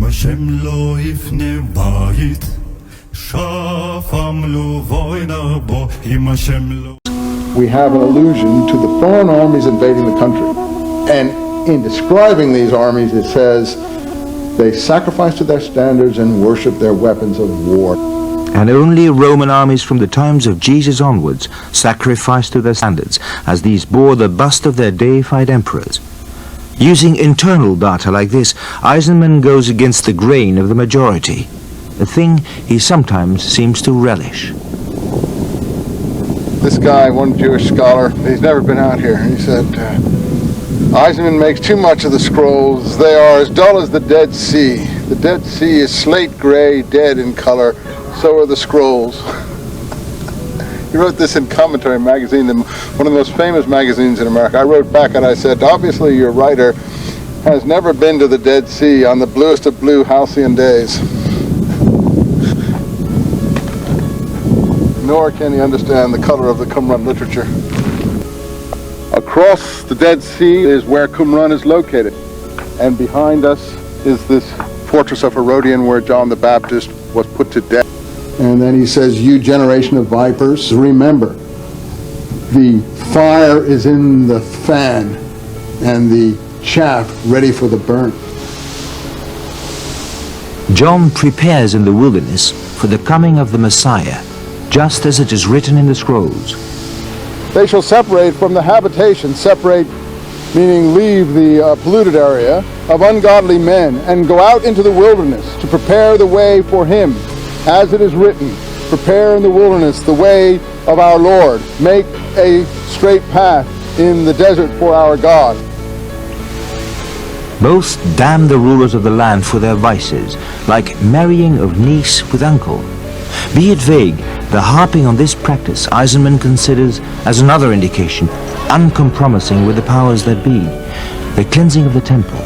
Hashem lo yifne bayit, shafam lo voina bo, im Hashem lo. We have an allusion to the foreign armies invading the country. And in describing these armies, it says they sacrifice to their standards and worship their weapons of war. And only Roman armies from the times of Jesus onwards sacrificed to their standards, as these bore the bust of their deified emperors. Using internal data like this, Eisenman goes against the grain of the majority, a thing he sometimes seems to relish. This guy, one Jewish scholar, he's never been out here. He said, Eisenman makes too much of the scrolls. They are as dull as the Dead Sea. The Dead Sea is slate gray, dead in color. So are the scrolls. He wrote this in Commentary magazine, one of the most famous magazines in America. I wrote back and I said, obviously your writer has never been to the Dead Sea on the bluest of blue halcyon days. Nor can he understand the color of the Qumran literature. Across the Dead Sea is where Qumran is located. And behind us is this fortress of Herodian where John the Baptist was put to death. And then he says, you generation of vipers, remember, the fire is in the fan and the chaff ready for the burn. John prepares in the wilderness for the coming of the Messiah, just as it is written in the scrolls. They shall separate from the habitation, separate meaning leave the polluted area of ungodly men and go out into the wilderness to prepare the way for him. As it is written, prepare in the wilderness the way of our Lord. Make a straight path in the desert for our God. Both damn the rulers of the land for their vices, like marrying of niece with uncle. Be it vague, the harping on this practice Eisenman considers as another indication, uncompromising with the powers that be, the cleansing of the temple.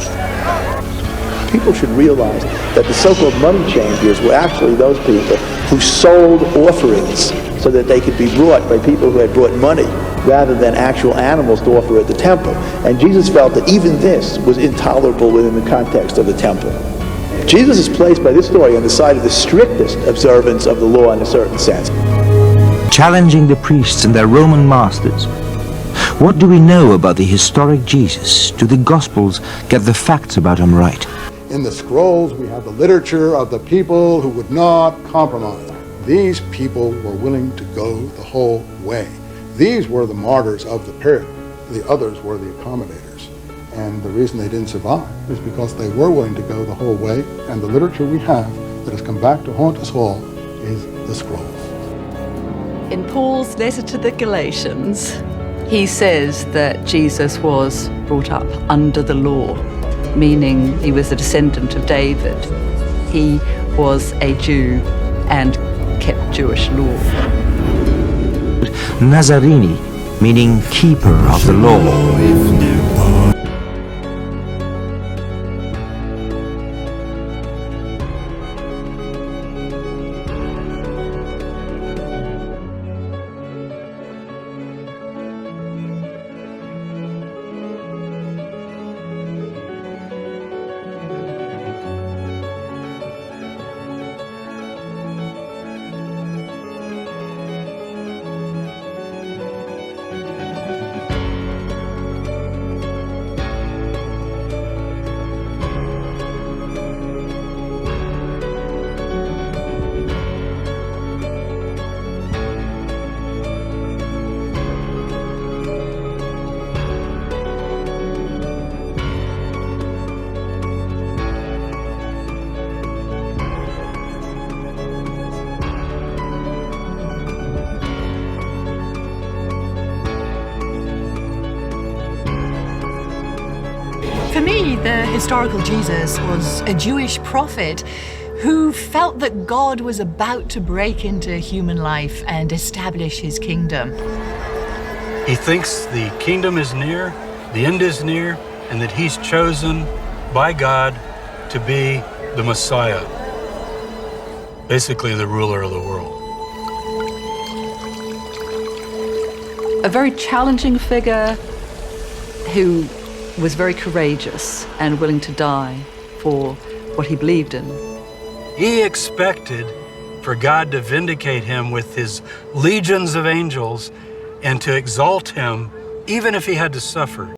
People should realize that the so-called money changers were actually those people who sold offerings so that they could be brought by people who had brought money rather than actual animals to offer at the temple. And Jesus felt that even this was intolerable within the context of the temple. Jesus is placed by this story on the side of the strictest observance of the law in a certain sense. Challenging the priests and their Roman masters. What do we know about the historic Jesus? Do the Gospels get the facts about him right? In the scrolls, we have the literature of the people who would not compromise. These people were willing to go the whole way. These were the martyrs of the period. The others were the accommodators. And the reason they didn't survive is because they were willing to go the whole way. And the literature we have that has come back to haunt us all is the scrolls. In Paul's letter to the Galatians, he says that Jesus was brought up under the law, meaning he was a descendant of David. He was a Jew and kept Jewish law. Nazarini, meaning keeper of the law. For me, the historical Jesus was a Jewish prophet who felt that God was about to break into human life and establish his kingdom. He thinks the kingdom is near, the end is near, and that he's chosen by God to be the Messiah, basically the ruler of the world. A very challenging figure who was very courageous and willing to die for what he believed in. He expected for God to vindicate him with his legions of angels and to exalt him, even if he had to suffer.